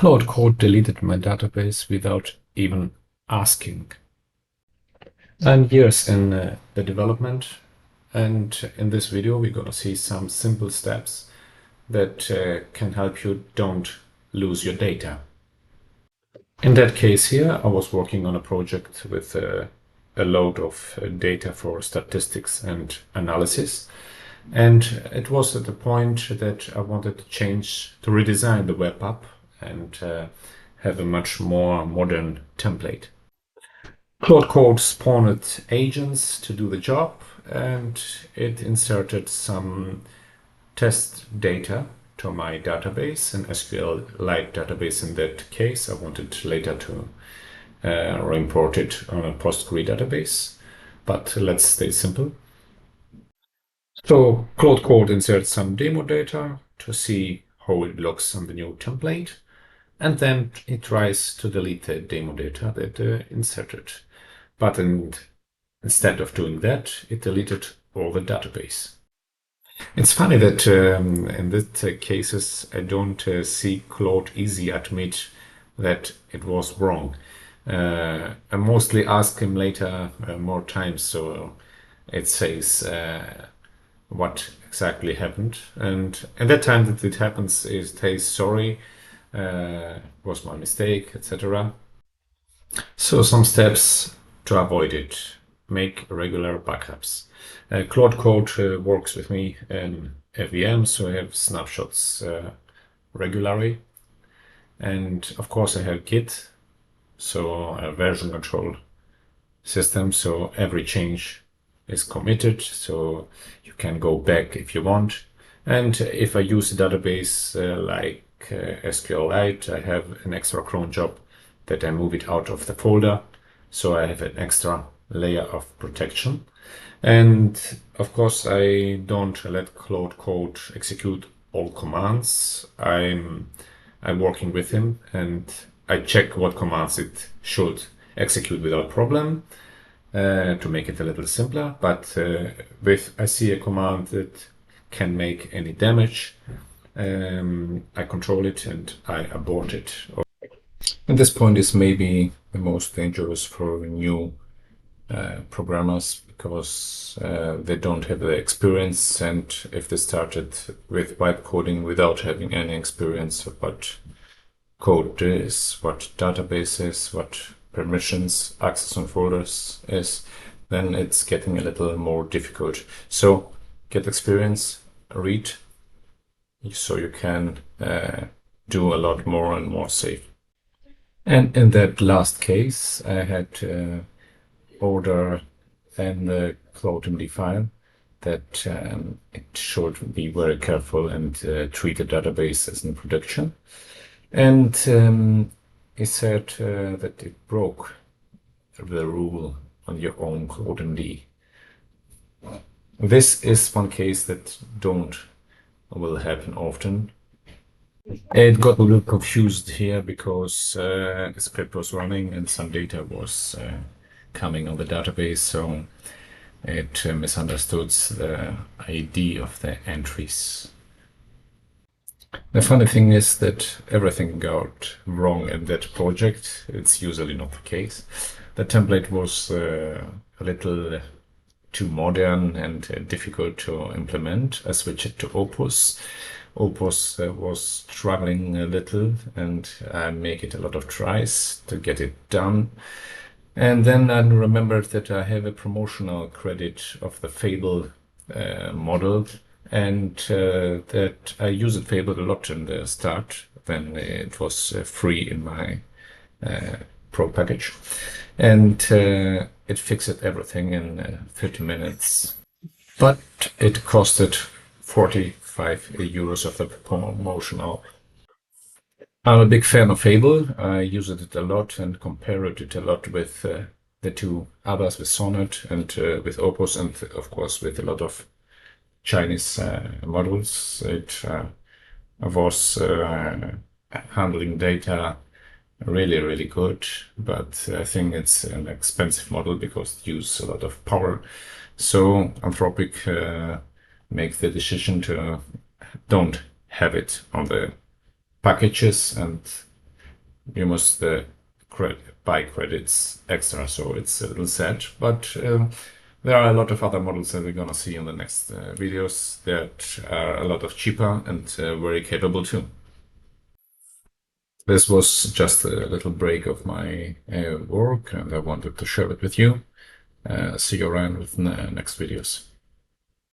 Claude Code deleted my database without even asking. I'm years in the development, and in this video we're gonna see some simple steps that can help you don't lose your data. In that case here, I was working on a project with a load of data for statistics and analysis. And it was at the point that I wanted to redesign the web app and have a much more modern template. Claude Code spawned agents to do the job, and it inserted some test data to my database, an SQLite database in that case. I wanted later to import it on a PostgreSQL database, but let's stay simple. So Claude Code inserts some demo data to see how it looks on the new template, and then it tries to delete the demo data that inserted. But instead of doing that, it deleted all the database. It's funny that in these cases, I don't see Claude easy admit that it was wrong. I mostly ask him later more times, so it says what exactly happened. And at that time that it happens, it says sorry, was my mistake, etc. So some steps to avoid it. Make regular backups. Claude Code works with me in FVM, so I have snapshots regularly. And of course I have Git, so a version control system, so every change is committed, so you can go back if you want. And if I use a database like SQLite, I have an extra cron job that I move it out of the folder, so I have an extra layer of protection. And of course, I don't let Claude Code execute all commands. I'm working with him, and I check what commands it should execute without problem to make it a little simpler. But if I see a command that can make any damage, I control it and I abort it. And this point is maybe the most dangerous for new programmers, because they don't have the experience, and if they started with vibe coding without having any experience of what code is, what database is, what permissions, access on folders is, then it's getting a little more difficult. So get experience, read, so you can do a lot more and more safe. And in that last case, I had order in the CloudMD file that it should be very careful and treat the database as in production. And he said that it broke the rule on your own CloudMD. This is one case that will happen often. It got a little confused here because the script was running and some data was coming on the database, so it misunderstood the ID of the entries. The funny thing is that everything got wrong in that project. It's usually not the case. The template was a little too modern and difficult to implement. I switched it to Opus. Opus was struggling a little, and I make it a lot of tries to get it done. And then I remembered that I have a promotional credit of the Fable model, and that I used Fable a lot in the start when it was free in my Pro package. And it fixed everything in 30 minutes. But it costed 45 euros of the promotional. I'm a big fan of Fable. I use it a lot and compare it a lot with the two others, with Sonnet and with Opus, and of course with a lot of Chinese models. It was handling data really, really good, but I think it's an expensive model because it uses a lot of power. So Anthropic make the decision to don't have it on the packages, and you must buy credits extra, so it's a little sad. But there are a lot of other models that we're gonna see in the next videos that are a lot of cheaper and very capable too. This was just a little break of my work, and I wanted to share it with you. See you around with the next videos.